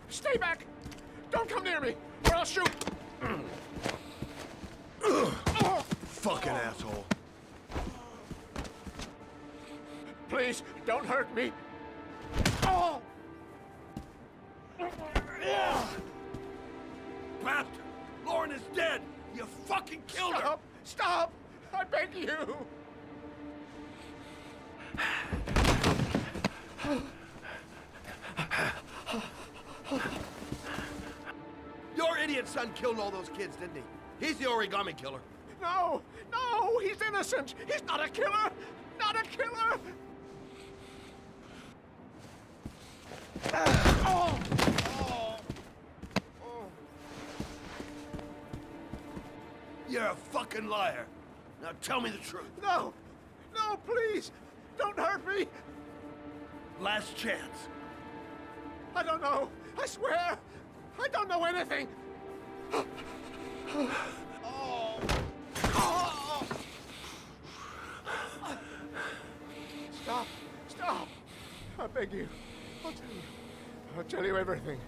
Stay back! Don't come near me, or I'll shoot! Fucking asshole. Please, don't hurt me. Oh! Bastard! Lauren is dead! You fucking killed her! Stop! Stop! I beg you! Your idiot son killed all those kids, didn't he? He's the Origami Killer. No! No! He's innocent! He's not a killer! Not a killer! Oh! Oh! Oh! You're a fucking liar. Now tell me the truth. No! No, please! Don't hurt me! Last chance. I don't know! I swear! I don't know anything! Oh! Oh! Stop! Stop! I beg you. I'll tell you. I'll tell you everything.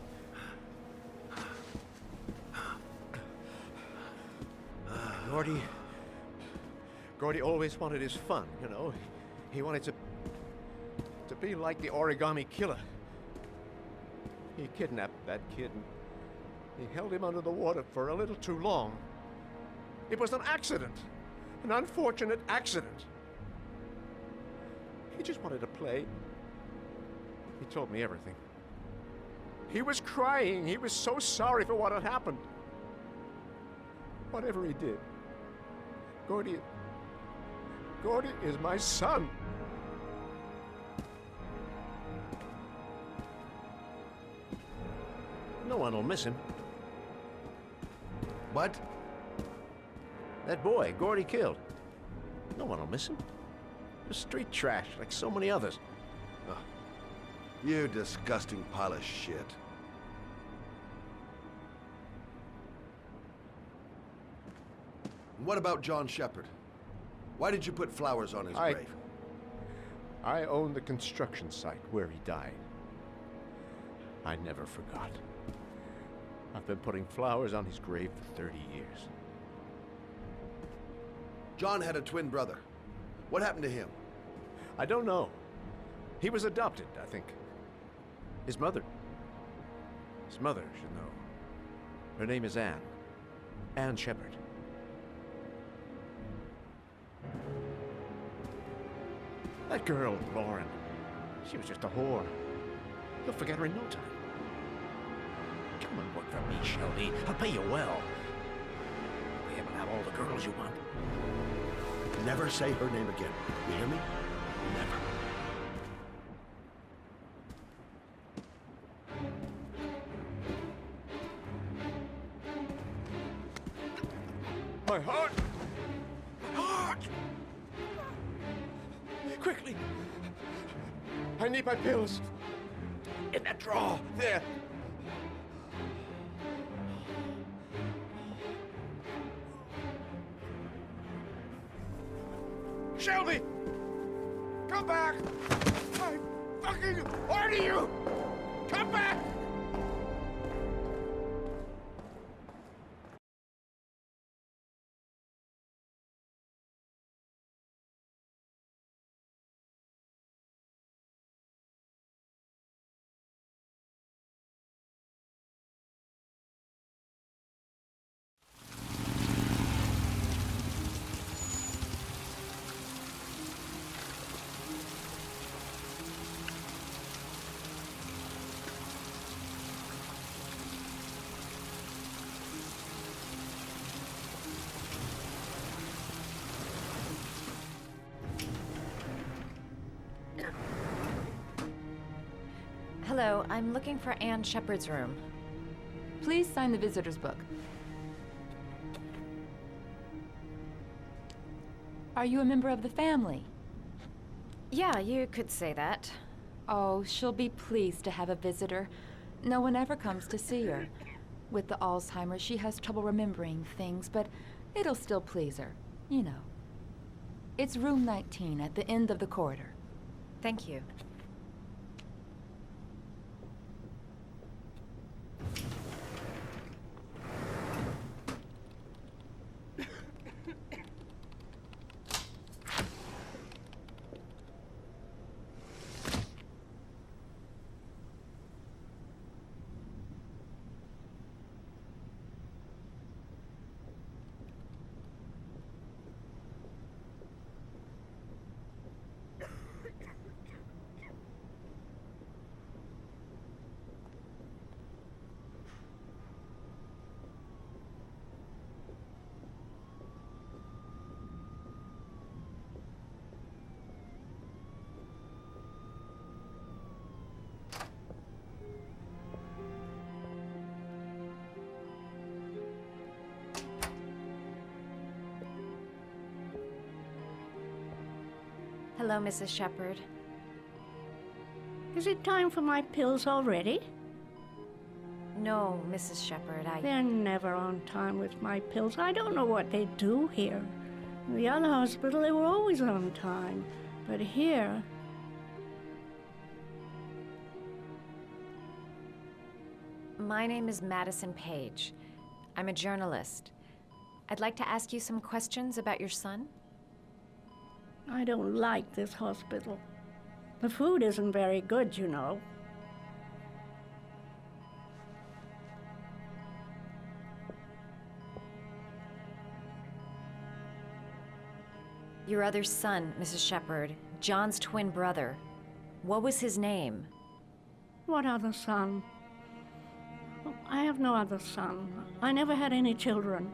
Gordy always wanted his fun, you know. He wanted to be like the Origami Killer. He kidnapped that kid and he held him under the water for a little too long. It was an accident. An unfortunate accident. He just wanted to play. He told me everything. He was crying. He was so sorry for what had happened. Whatever he did, Gordy is my son. No one will miss him. What? That boy, Gordy killed. No one will miss him. Just street trash, like so many others. Oh, you disgusting pile of shit. What about John Shepard? Why did you put flowers on his grave? I own the construction site where he died. I never forgot. I've been putting flowers on his grave for 30 years. John had a twin brother. What happened to him? I don't know. He was adopted, I think. His mother should know. Her name is Anne. Anne Shepard. That girl, Lauren, she was just a whore. You'll forget her in no time. Come and work for me, Shelby. I'll pay you well. You'll be able to have all the girls you want. Never say her name again. You hear me? Never. My heart! My heart! Quickly! I need my pills. In that drawer, there. Shelby! Come back! I fucking order you! Come back! Hello, I'm looking for Anne Shepard's room. Please sign the visitor's book. Are you a member of the family? Yeah, you could say that. Oh, she'll be pleased to have a visitor. No one ever comes to see her. With the Alzheimer's, she has trouble remembering things, but it'll still please her, you know. It's room 19 at the end of the corridor. Thank you. Hello, Mrs. Shepherd. Is it time for my pills already? No, Mrs. Shepherd, They're never on time with my pills. I don't know what they do here. In the other hospital, they were always on time. But here... My name is Madison Page. I'm a journalist. I'd like to ask you some questions about your son. I don't like this hospital. The food isn't very good, you know. Your other son, Mrs. Shepherd, John's twin brother. What was his name? What other son? Oh, I have no other son. I never had any children.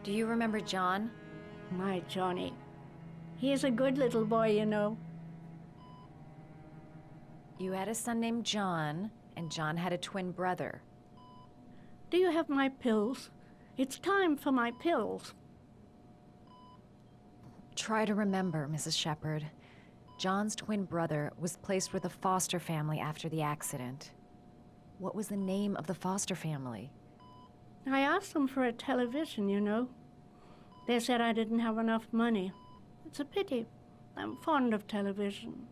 Do you remember John? My Johnny. He is a good little boy, you know. You had a son named John, and John had a twin brother. Do you have my pills? It's time for my pills. Try to remember, Mrs. Shepherd. John's twin brother was placed with a foster family after the accident. What was the name of the foster family? I asked them for a television, you know. They said I didn't have enough money. It's a pity. I'm fond of television.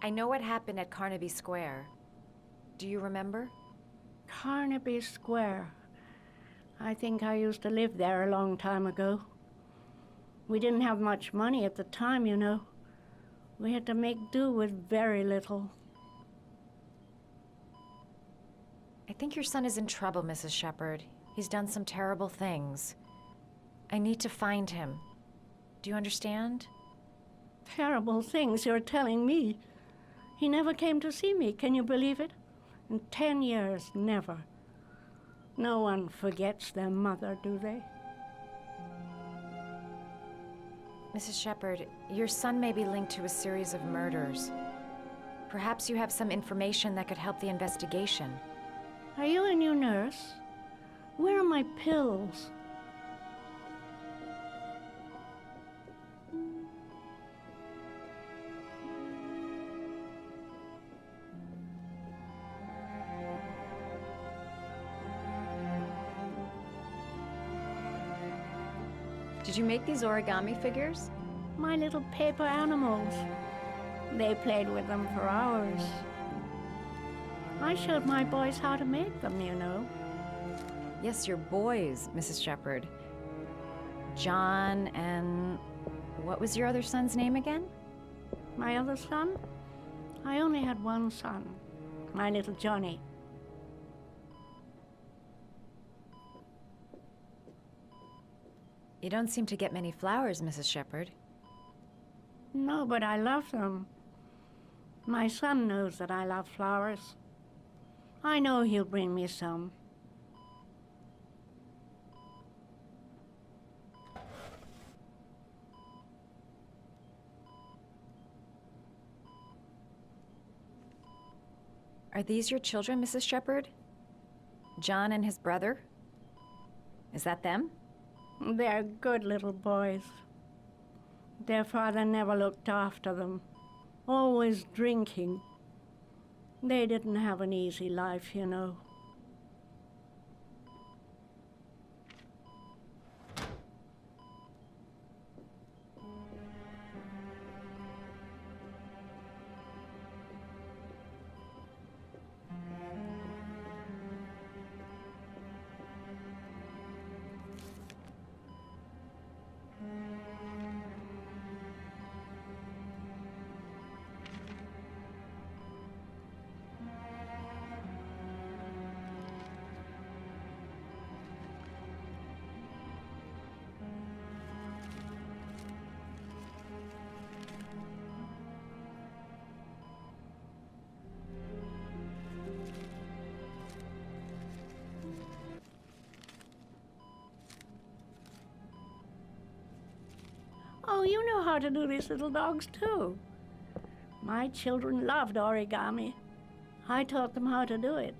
I know what happened at Carnaby Square. Do you remember? Carnaby Square. I think I used to live there a long time ago. We didn't have much money at the time, you know. We had to make do with very little. I think your son is in trouble, Mrs. Shepherd. He's done some terrible things. I need to find him. Do you understand? Terrible things you're telling me. He never came to see me, can you believe it? In 10 years, never. No one forgets their mother, do they? Mrs. Shepherd, your son may be linked to a series of murders. Perhaps you have some information that could help the investigation. Are you a new nurse? Where are my pills? Did you make these origami figures? My little paper animals. They played with them for hours. I showed my boys how to make them, you know. Yes, your boys, Mrs. Shepherd. John and... what was your other son's name again? My other son? I only had one son. My little Johnny. You don't seem to get many flowers, Mrs. Shepherd. No, but I love them. My son knows that I love flowers. I know he'll bring me some. Are these your children, Mrs. Shepherd? John and his brother? Is that them? They're good little boys. Their father never looked after them, always drinking. They didn't have an easy life, you know. Oh, you know how to do these little dogs, too. My children loved origami. I taught them how to do it.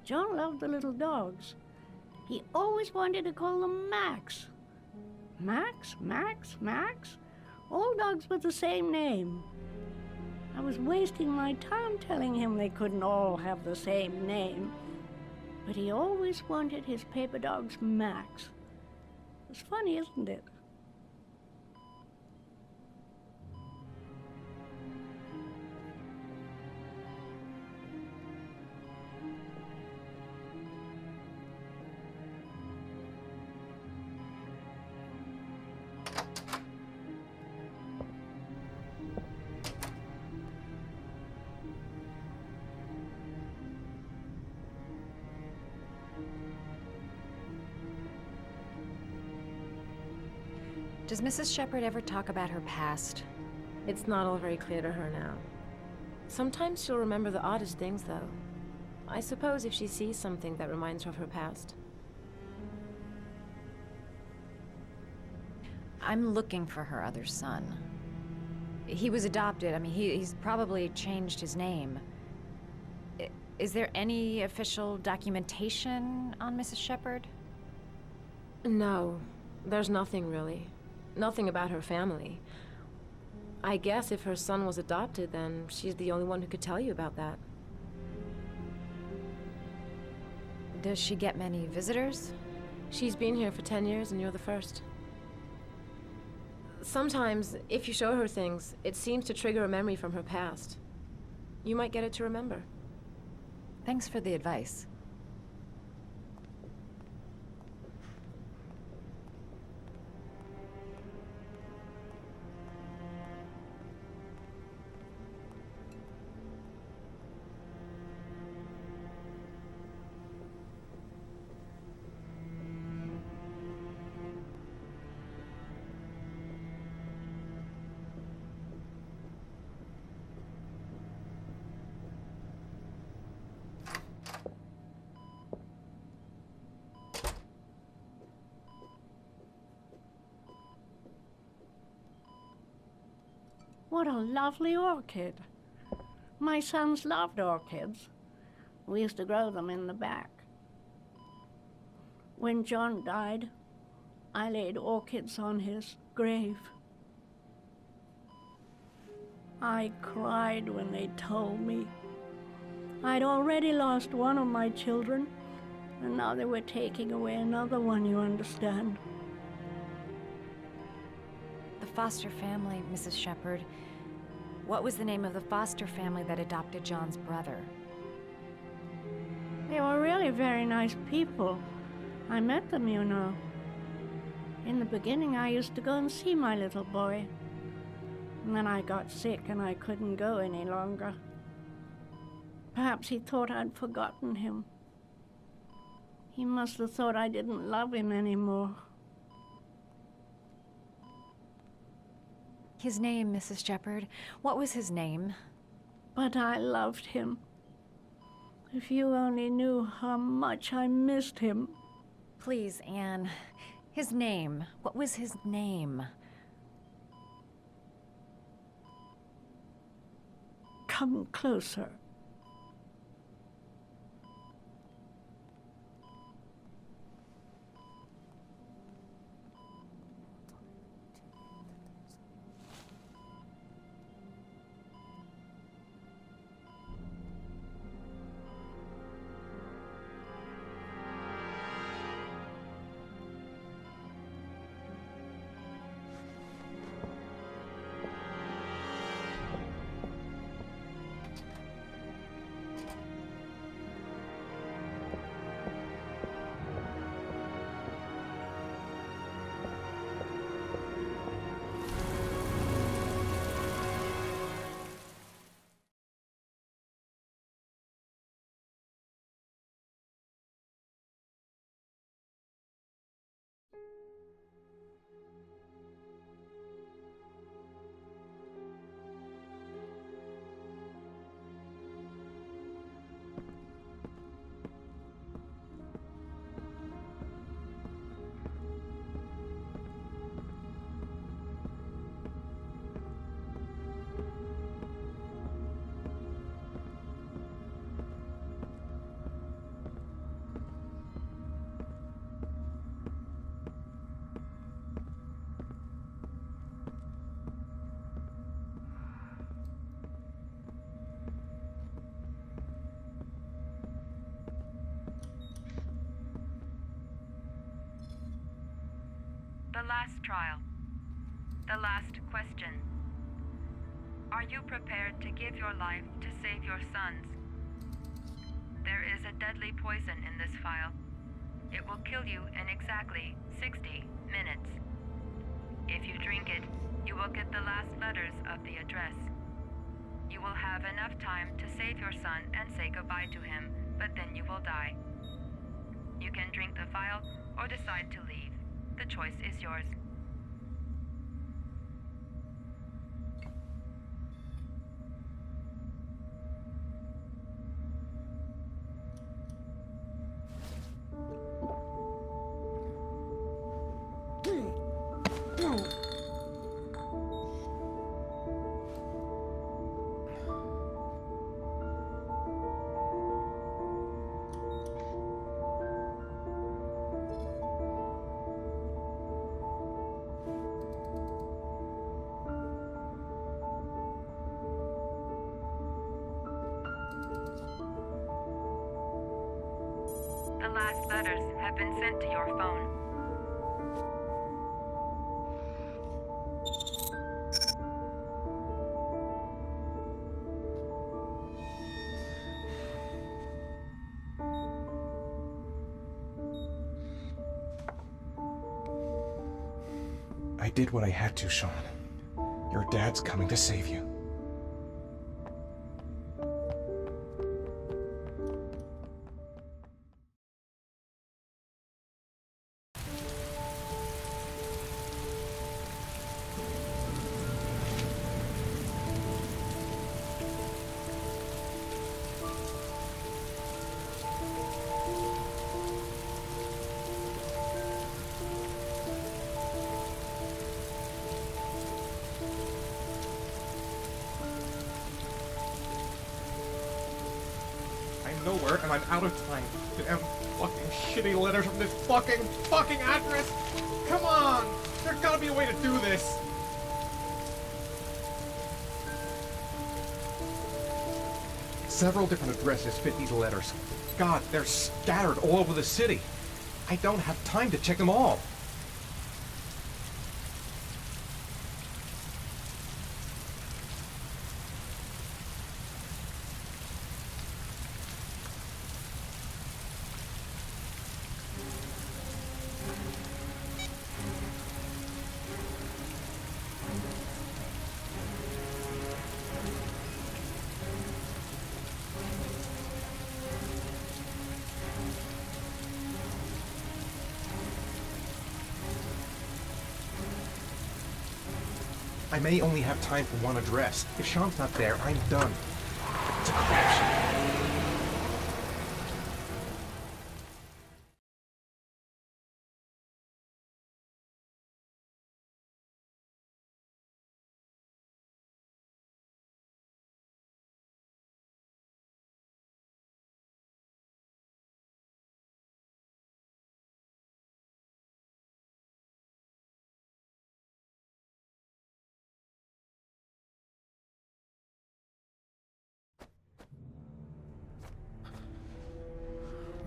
John loved the little dogs. He always wanted to call them Max. Max, Max, Max? All dogs with the same name. I was wasting my time telling him they couldn't all have the same name. But he always wanted his paper dogs Max. It's funny, isn't it? Does Mrs. Shepherd ever talk about her past? It's not all very clear to her now. Sometimes she'll remember the oddest things, though. I suppose if she sees something that reminds her of her past. I'm looking for her other son. He was adopted. I mean, he's probably changed his name. Is there any official documentation on Mrs. Shepherd? No, there's nothing really. Nothing about her family. I guess if her son was adopted, then she's the only one who could tell you about that. Does she get many visitors? She's been here for 10 years and you're the first. Sometimes, if you show her things, it seems to trigger a memory from her past. You might get it to remember. Thanks for the advice. What a lovely orchid. My sons loved orchids. We used to grow them in the back. When John died, I laid orchids on his grave. I cried when they told me. I'd already lost one of my children, and now they were taking away another one, you understand. The foster family, Mrs. Shepherd. What was the name of the foster family that adopted John's brother? They were really very nice people. I met them, you know. In the beginning, I used to go and see my little boy. And then I got sick and I couldn't go any longer. Perhaps he thought I'd forgotten him. He must have thought I didn't love him anymore. His name, Mrs. Shepherd. What was his name? But I loved him. If you only knew how much I missed him. Please, Anne. His name. What was his name? Come closer. The last trial. The last question. Are you prepared to give your life to save your sons? There is a deadly poison in this vial. It will kill you in exactly 60 minutes. If you drink it, you will get the last letters of the address. You will have enough time to save your son and say goodbye to him, but then you will die. You can drink the vial or decide to leave. The choice is yours. The last letters have been sent to your phone. I did what I had to, Shaun. Your dad's coming to save you. I'm nowhere and I'm out of time. Damn fucking shitty letters from this fucking address! Come on! There's gotta be a way to do this! Several different addresses fit these letters. God, they're scattered all over the city. I don't have time to check them all. I may only have time for one address. If Shaun's not there, I'm done. It's a crapshoot.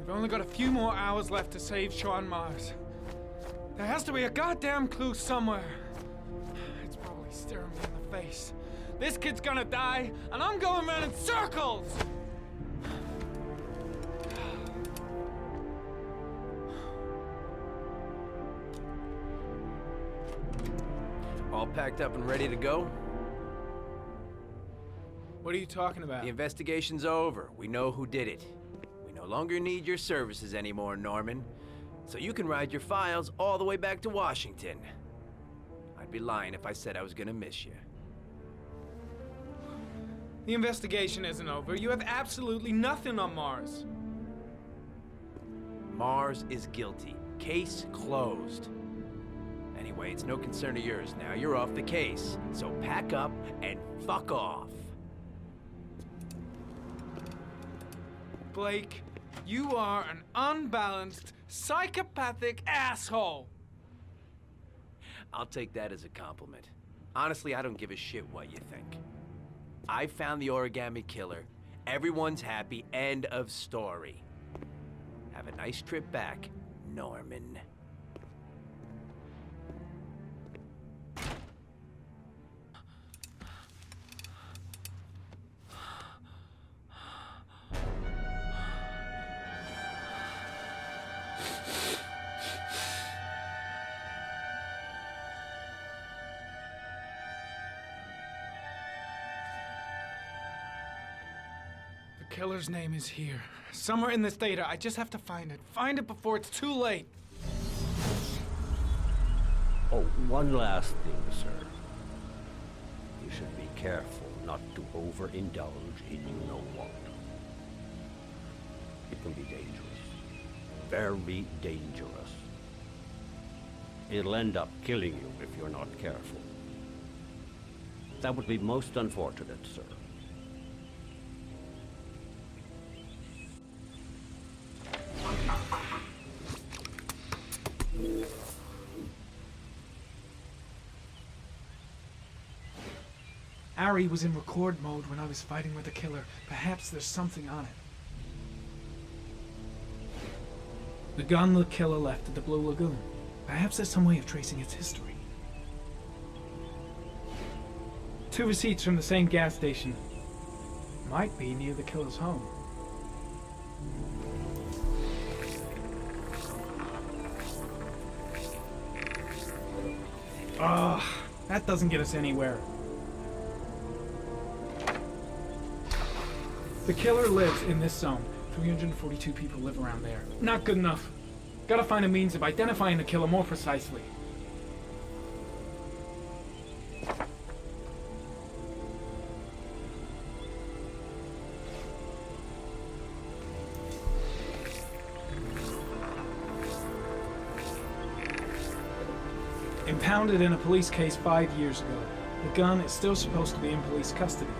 We've only got a few more hours left to save Shaun Mars. There has to be a goddamn clue somewhere. It's probably staring me in the face. This kid's gonna die, and I'm going around in circles! All packed up and ready to go? What are you talking about? The investigation's over. We know who did it. We no longer need your services anymore, Norman. So you can ride your files all the way back to Washington. I'd be lying if I said I was gonna miss you. The investigation isn't over. You have absolutely nothing on Mars. Mars is guilty. Case closed. Anyway, it's no concern of yours now. You're off the case. So pack up and fuck off. Blake, you are an unbalanced, psychopathic asshole. I'll take that as a compliment. Honestly, I don't give a shit what you think. I found the Origami Killer. Everyone's happy. End of story. Have a nice trip back, Norman. killer's name is here. Somewhere in this data. I just have to find it. Find it before it's too late. Oh, one last thing, sir. You should be careful not to overindulge in you-know-what. It can be dangerous. Very dangerous. It'll end up killing you if you're not careful. That would be most unfortunate, sir. Ari was in record mode when I was fighting with the killer. Perhaps there's something on it. The gun the killer left at the Blue Lagoon. Perhaps there's some way of tracing its history. 2 receipts from the same gas station. Might be near the killer's home. Ugh, that doesn't get us anywhere. The killer lives in this zone. 342 people live around there. Not good enough. Gotta find a means of identifying the killer more precisely. Impounded in a police case 5 years ago. The gun is still supposed to be in police custody.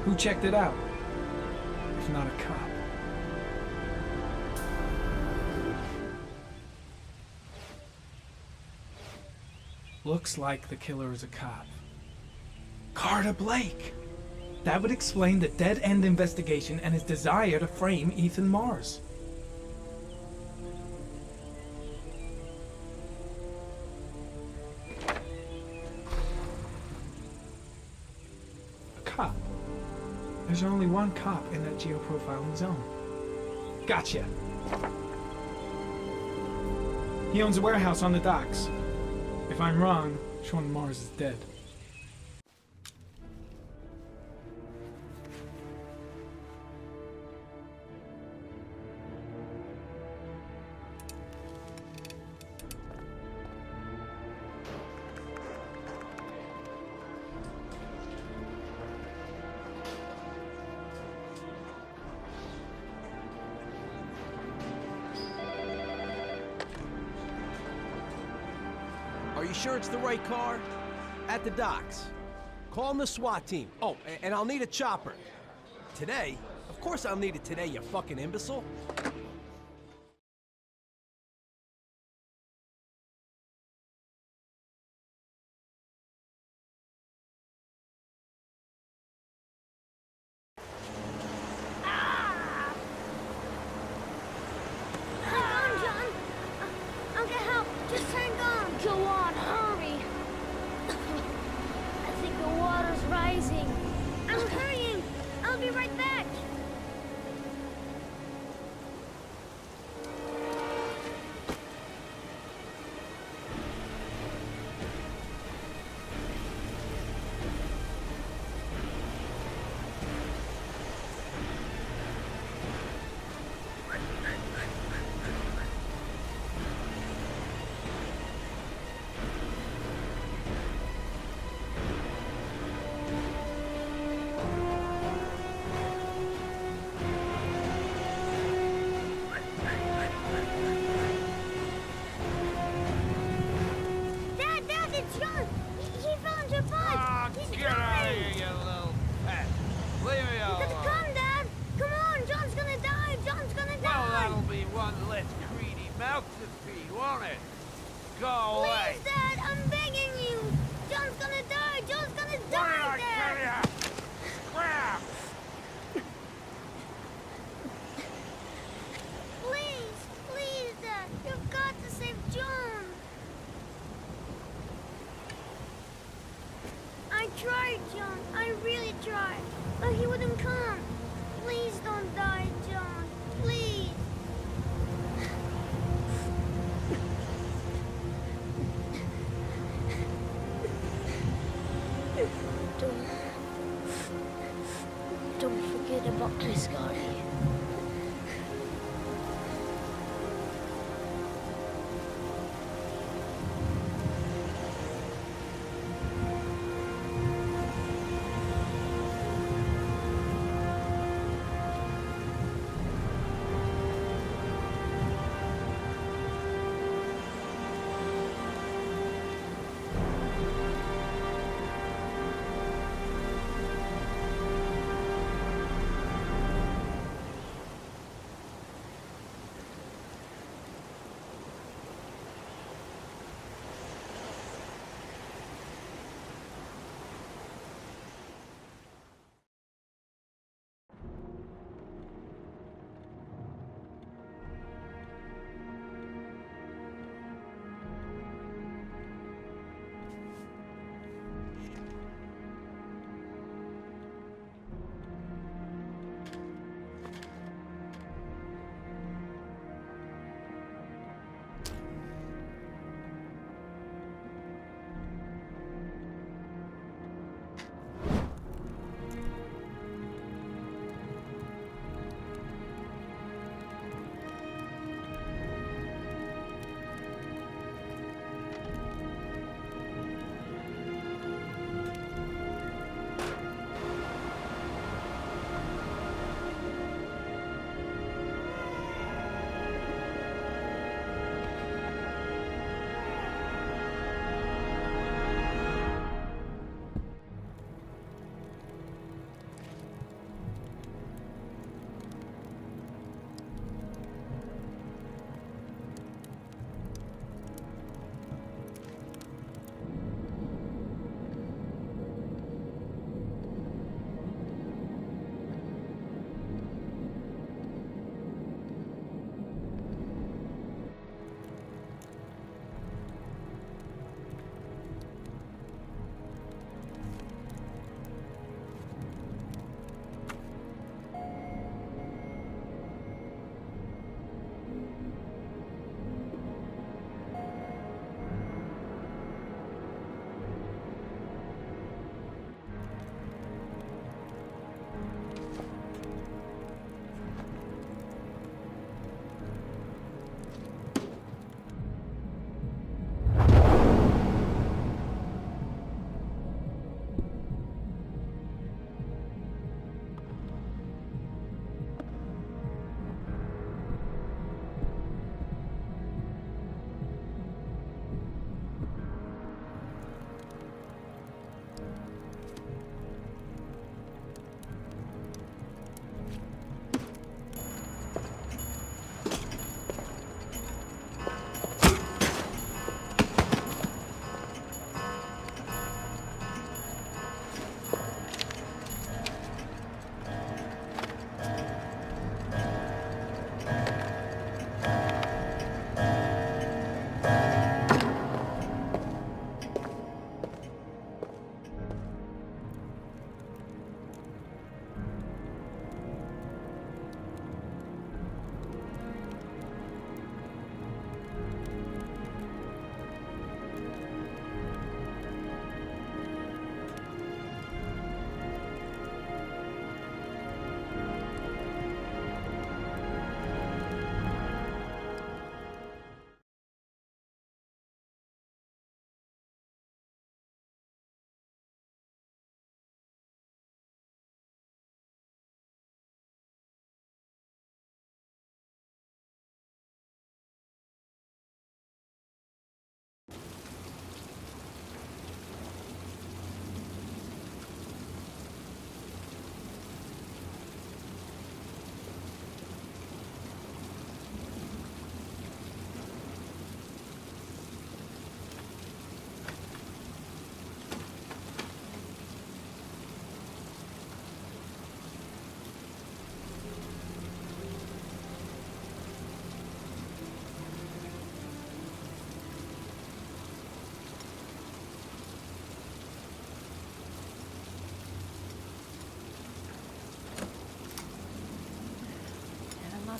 Who checked it out? If not a cop. Looks like the killer is a cop. Carter Blake! That would explain the dead-end investigation and his desire to frame Ethan Mars. A cop. There's only one cop in that geoprofiling zone. Gotcha! He owns a warehouse on the docks. If I'm wrong, Shaun Mars is dead. Are you sure it's the right car? At the docks. Call the SWAT team. Oh, and I'll need a chopper. Today? Of course I'll need it today, you fucking imbecile. Don't forget about this, Scotty.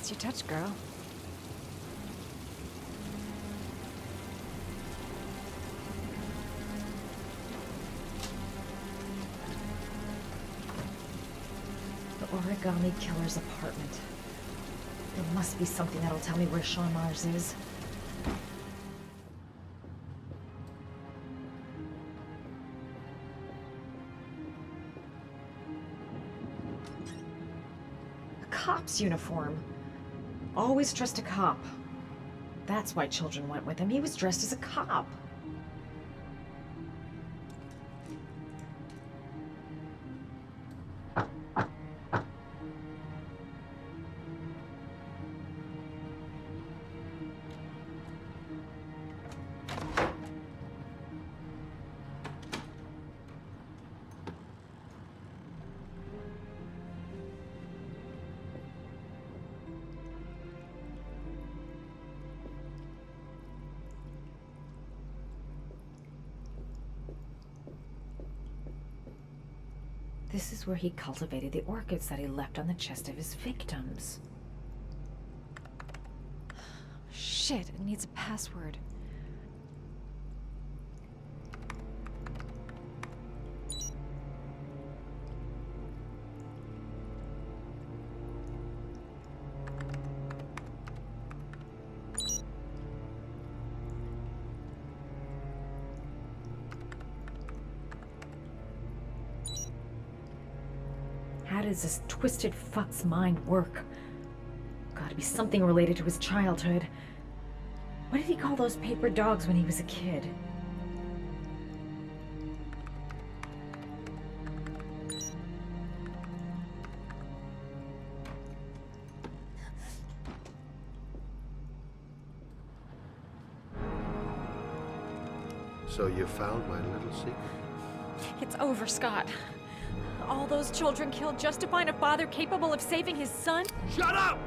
What's your touch, girl? The Origami Killer's apartment. There must be something that'll tell me where Shaun Mars is. A cop's uniform. Always trust a cop. That's why children went with him. He was dressed as a cop. This is where he cultivated the orchids that he left on the chest of his victims. Shit, it needs a password. How does this twisted fuck's mind work? Gotta be something related to his childhood. What did he call those paper dogs when he was a kid? So you found my little secret? It's over, Scott. All those children killed just to find a father capable of saving his son? Shut up!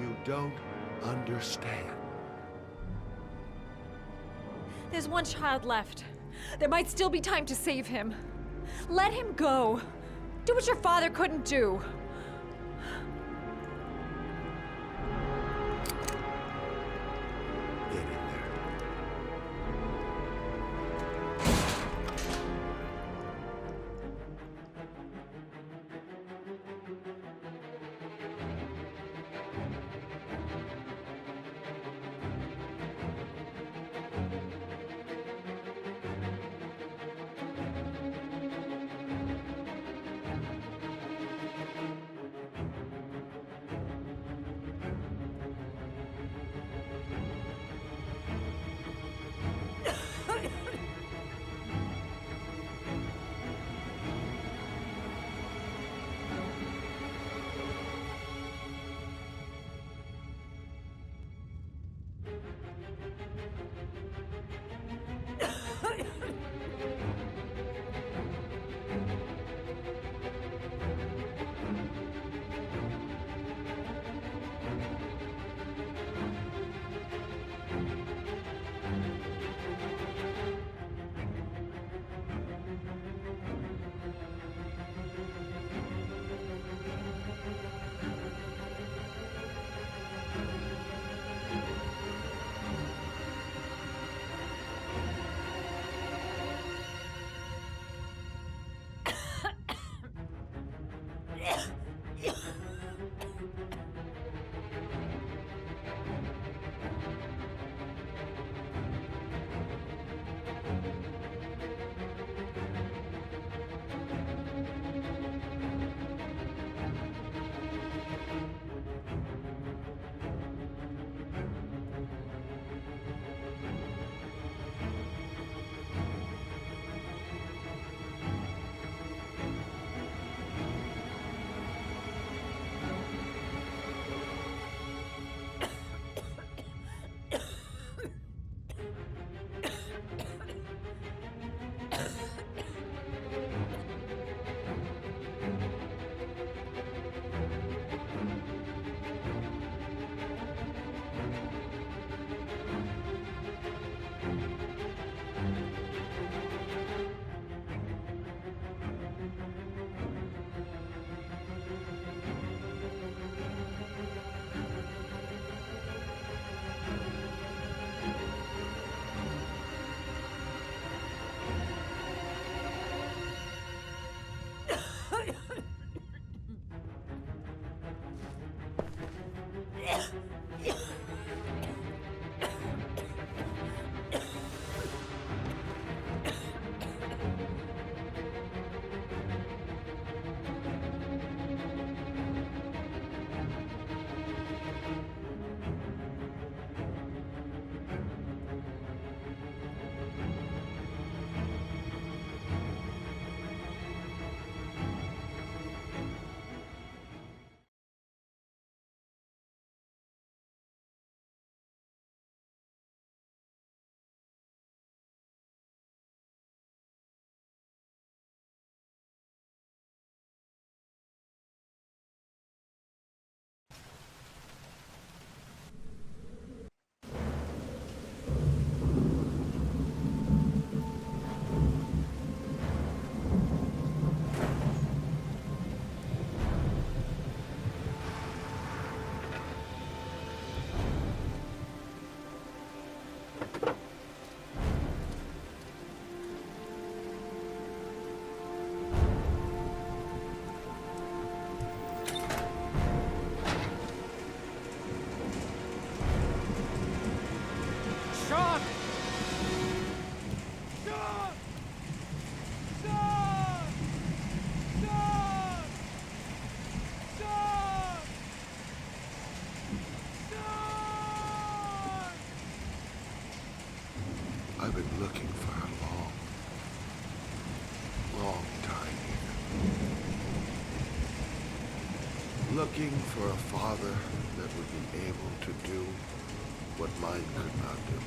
You don't understand. There's one child left. There might still be time to save him. Let him go. Do what your father couldn't do. Get in there. Shaun! Shaun! Shaun! Shaun! Shaun! Shaun! I've been looking for a long time here. Looking for a father that would be able to do what mine could not do.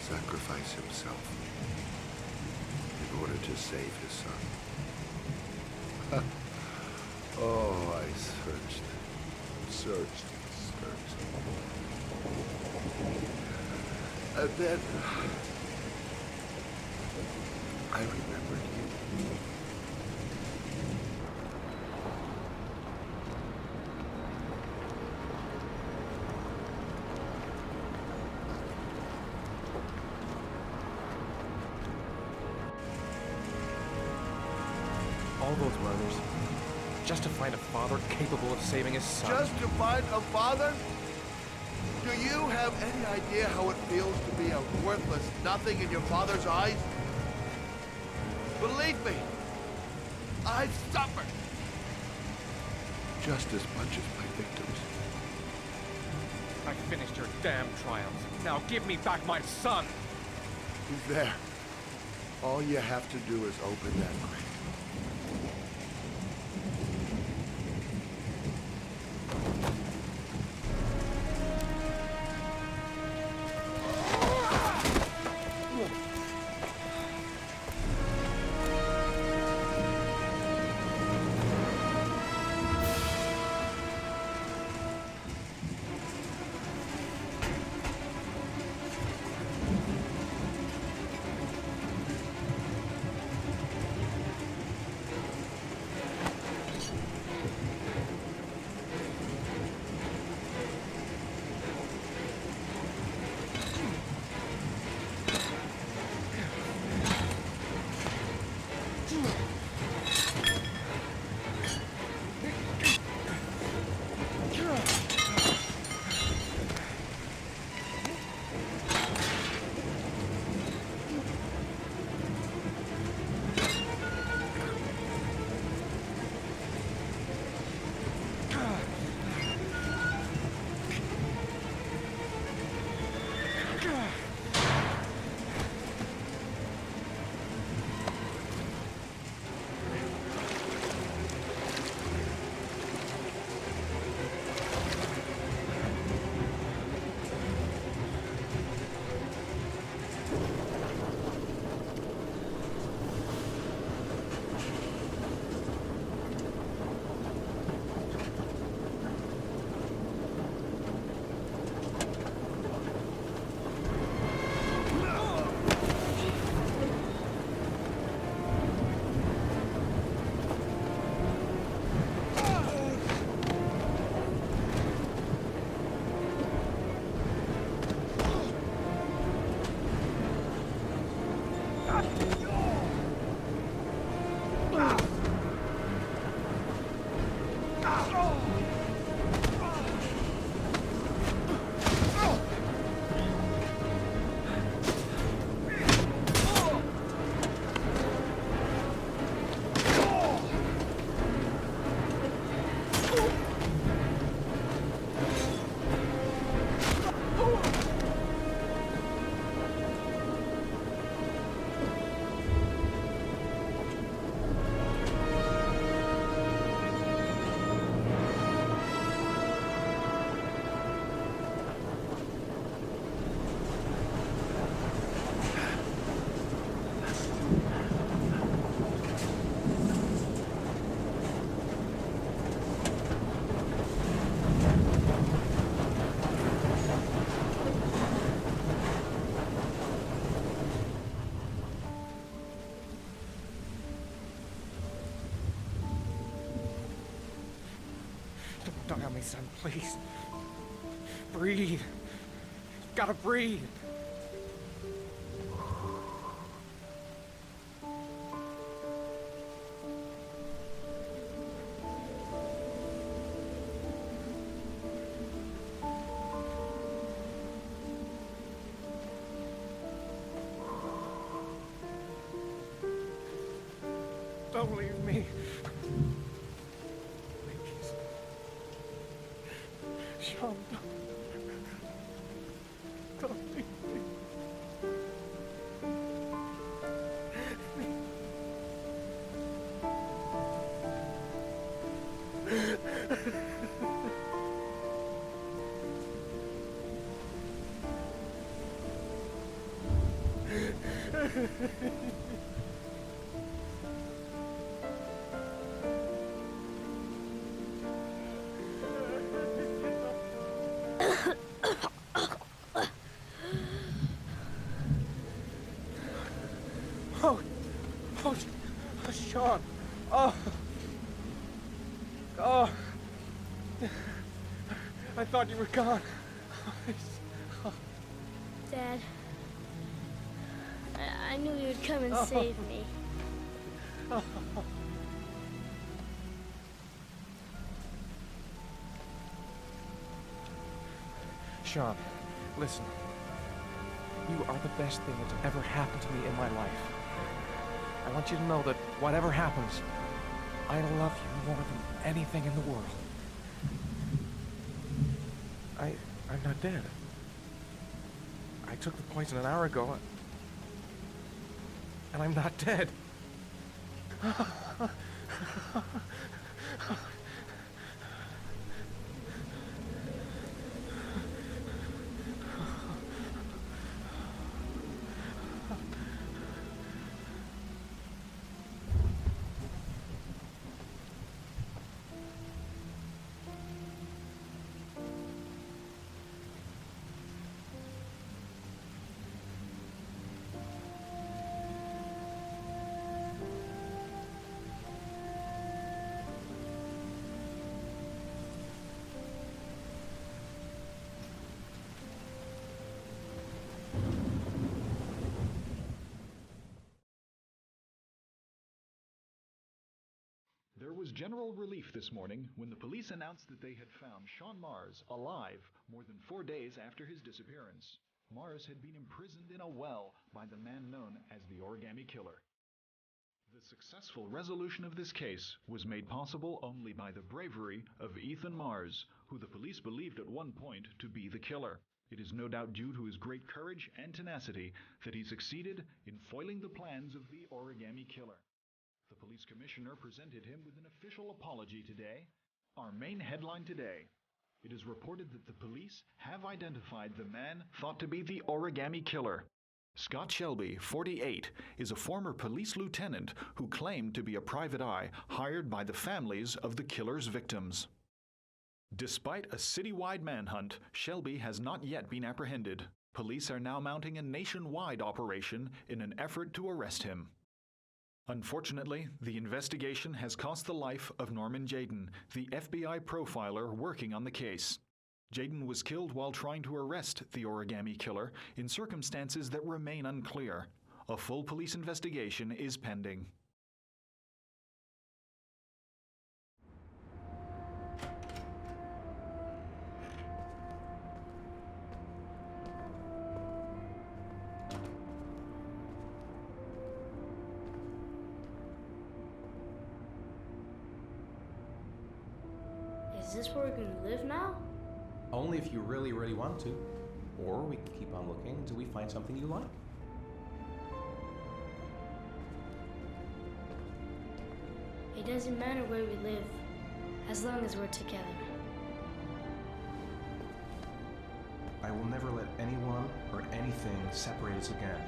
Sacrifice himself in order to save his son. Oh, I searched. And then I remembered you. All those murders, just to find a father capable of saving his son. Just to find a father? Do you have any idea how it feels to be a worthless nothing in your father's eyes? Believe me, I've suffered just as much as my victims. I finished your damn trials. Now give me back my son! He's there. All you have to do is open that grave. Don't die on me, son, please. Breathe. You gotta breathe. Don't leave me. Please. Shaun, don't leave me. Oh, Shaun. Oh. I thought you were gone. Dad, I knew you would come and save me. Shaun, listen. You are the best thing that's ever happened to me in my life. I want you to know that whatever happens, I love you more than anything in the world. I'm not dead. I took the poison an hour ago, and I'm not dead. There was general relief this morning when the police announced that they had found Shaun Mars alive more than 4 days after his disappearance. Mars had been imprisoned in a well by the man known as the Origami Killer. The successful resolution of this case was made possible only by the bravery of Ethan Mars, who the police believed at one point to be the killer. It is no doubt due to his great courage and tenacity that he succeeded in foiling the plans of the Origami Killer. The police commissioner presented him with an official apology today. Our main headline today. It is reported that the police have identified the man thought to be the Origami Killer. Scott Shelby, 48, is a former police lieutenant who claimed to be a private eye hired by the families of the killer's victims. Despite a citywide manhunt, Shelby has not yet been apprehended. Police are now mounting a nationwide operation in an effort to arrest him. Unfortunately, the investigation has cost the life of Norman Jayden, the FBI profiler working on the case. Jayden was killed while trying to arrest the Origami Killer in circumstances that remain unclear. A full police investigation is pending. Is this where we're gonna live now? Only if you really, really want to. Or we can keep on looking until we find something you like. It doesn't matter where we live, as long as we're together. I will never let anyone or anything separate us again.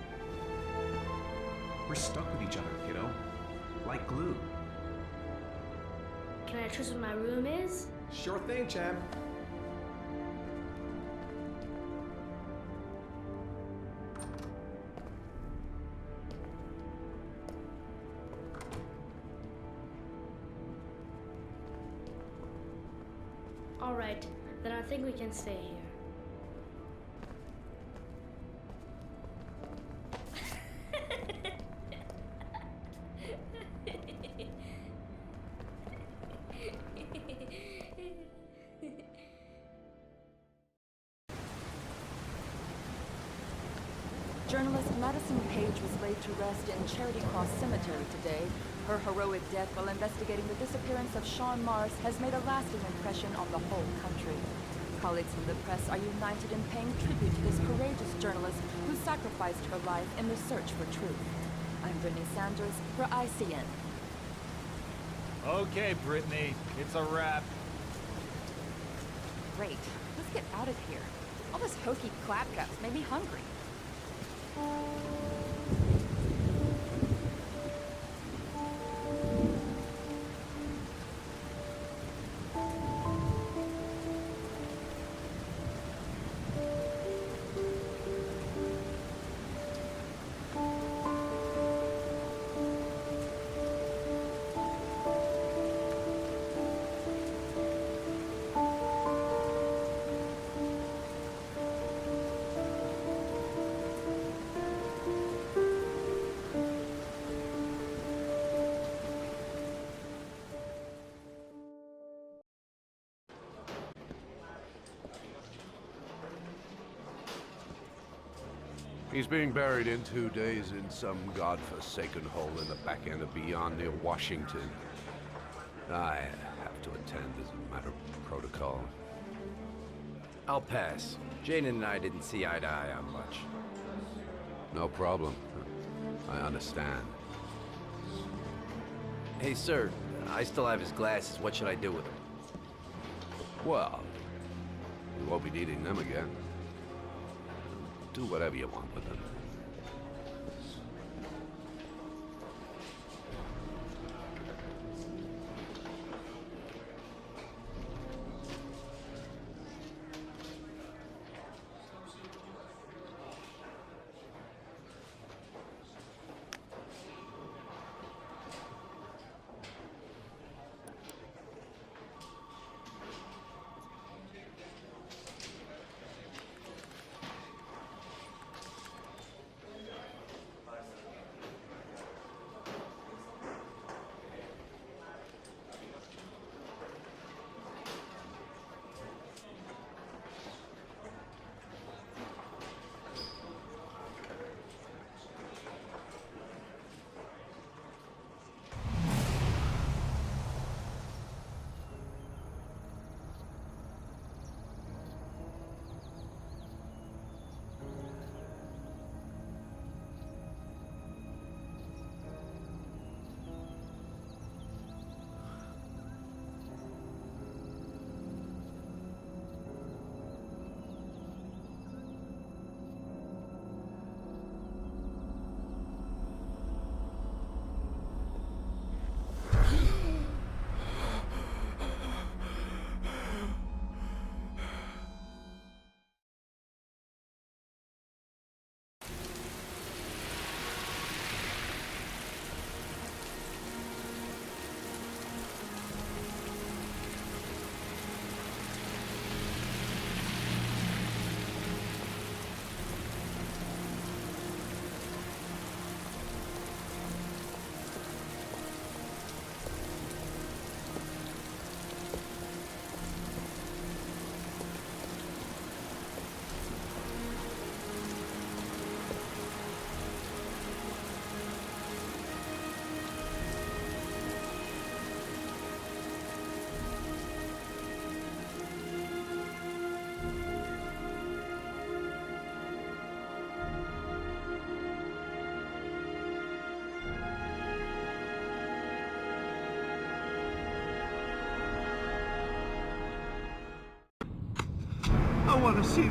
We're stuck with each other, kiddo. Like glue. Can I choose what my room is? Sure thing, champ. All right, then I think we can stay here. Journalist Madison Page was laid to rest in Charity Cross Cemetery today. Her heroic death while investigating the disappearance of Shaun Mars has made a lasting impression on the whole country. Colleagues from the press are united in paying tribute to this courageous journalist who sacrificed her life in the search for truth. I'm Brittany Sanders for ICN. Okay, Brittany, it's a wrap. Great. Let's get out of here. All this hokey clapguts made me hungry. He's being buried in 2 days in some godforsaken hole in the back end of beyond near Washington. I have to attend as a matter of protocol. I'll pass. Jayden and I didn't see eye to eye on much. No problem. I understand. Hey, sir, I still have his glasses. What should I do with them? Well, you won't be needing them again. Do whatever you want with them. I want to see